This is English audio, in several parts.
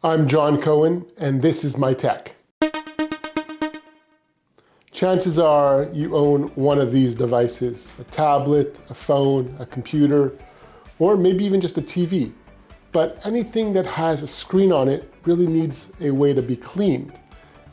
I'm John Cohen, and this is my tech. Chances are you own one of these devices, a tablet, a phone, a computer, or maybe even just a TV. But anything that has a screen on it really needs a way to be cleaned.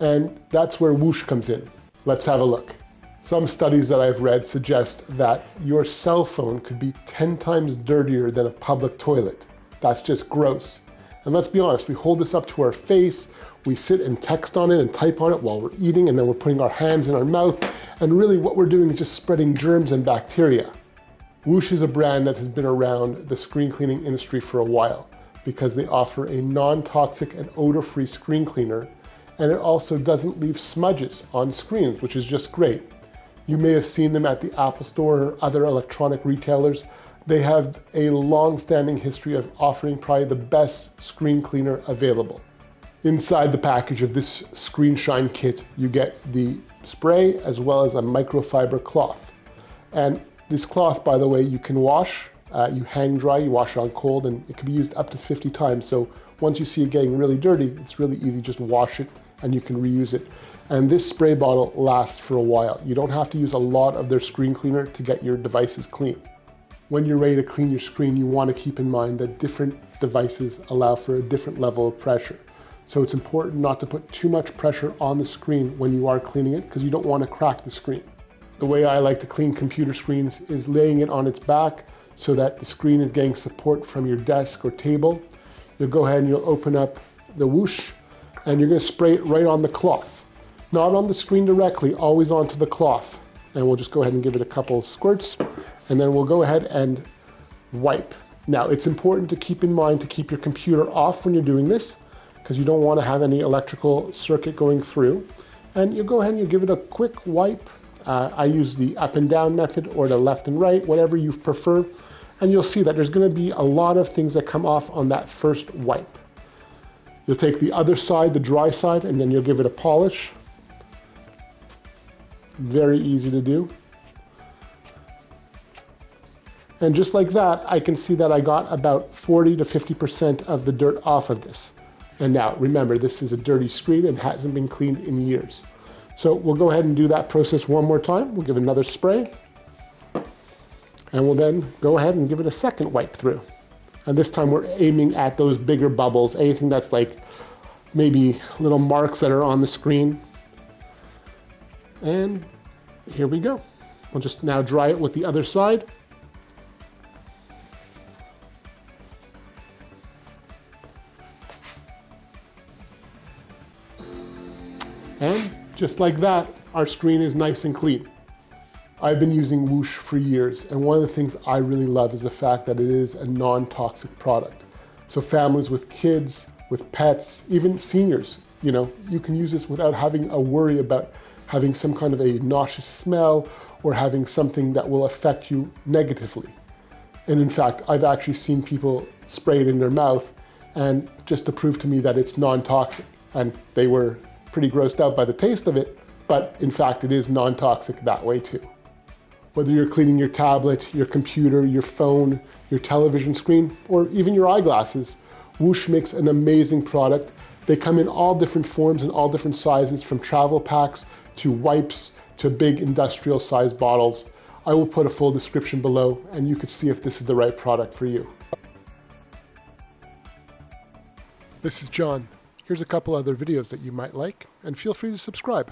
And that's where WHOOSH comes in. Let's have a look. Some studies that I've read suggest that your cell phone could be 10 times dirtier than a public toilet. That's just gross. And let's be honest, we hold this up to our face, we sit and text on it and type on it while we're eating, and then we're putting our hands in our mouth, and really what we're doing is just spreading germs and bacteria. WHOOSH is a brand that has been around the screen cleaning industry for a while because they offer a non-toxic and odor-free screen cleaner, and it also doesn't leave smudges on screens, which is just great. You may have seen them at the Apple Store or other electronic retailers. They have a long-standing history of offering probably the best screen cleaner available. Inside the package of this Screen Shine kit, you get the spray as well as a microfiber cloth. And this cloth, by the way, you can wash, you hang dry, you wash it on cold, and it can be used up to 50 times. So once you see it getting really dirty, it's really easy, just wash it and you can reuse it. And this spray bottle lasts for a while. You don't have to use a lot of their screen cleaner to get your devices clean. When you're ready to clean your screen, you want to keep in mind that different devices allow for a different level of pressure. So it's important not to put too much pressure on the screen when you are cleaning it because you don't want to crack the screen. The way I like to clean computer screens is laying it on its back so that the screen is getting support from your desk or table. You'll go ahead and you'll open up the WHOOSH and you're going to spray it right on the cloth. Not on the screen directly, always onto the cloth. And we'll just go ahead and give it a couple squirts. And then we'll go ahead and wipe. Now, it's important to keep in mind to keep your computer off when you're doing this because you don't want to have any electrical circuit going through. And you go ahead and you give it a quick wipe. I use the up and down method or the left and right, whatever you prefer. And you'll see that there's going to be a lot of things that come off on that first wipe. You'll take the other side, the dry side, and then you'll give it a polish. Very easy to do. And just like that, I can see that I got about 40 to 50% of the dirt off of this. And now, remember, this is a dirty screen and hasn't been cleaned in years. So we'll go ahead and do that process one more time. We'll give another spray. And we'll then go ahead and give it a second wipe through. And this time we're aiming at those bigger bubbles, anything that's like maybe little marks that are on the screen. And here we go. We'll just now dry it with the other side. And just like that, our screen is nice and clean. I've been using WHOOSH for years, and one of the things I really love is the fact that it is a non-toxic product. So families with kids, with pets, even seniors, you can use this without having a worry about having some kind of a nauseous smell or having something that will affect you negatively. And in fact, I've actually seen people spray it in their mouth and just to prove to me that it's non-toxic. And they were pretty grossed out by the taste of it, but in fact, it is non-toxic that way too. Whether you're cleaning your tablet, your computer, your phone, your television screen, or even your eyeglasses, WHOOSH makes an amazing product. They come in all different forms and all different sizes, from travel packs to wipes to big industrial size bottles. I will put a full description below and you could see if this is the right product for you. This is John. Here's a couple other videos that you might like, and feel free to subscribe.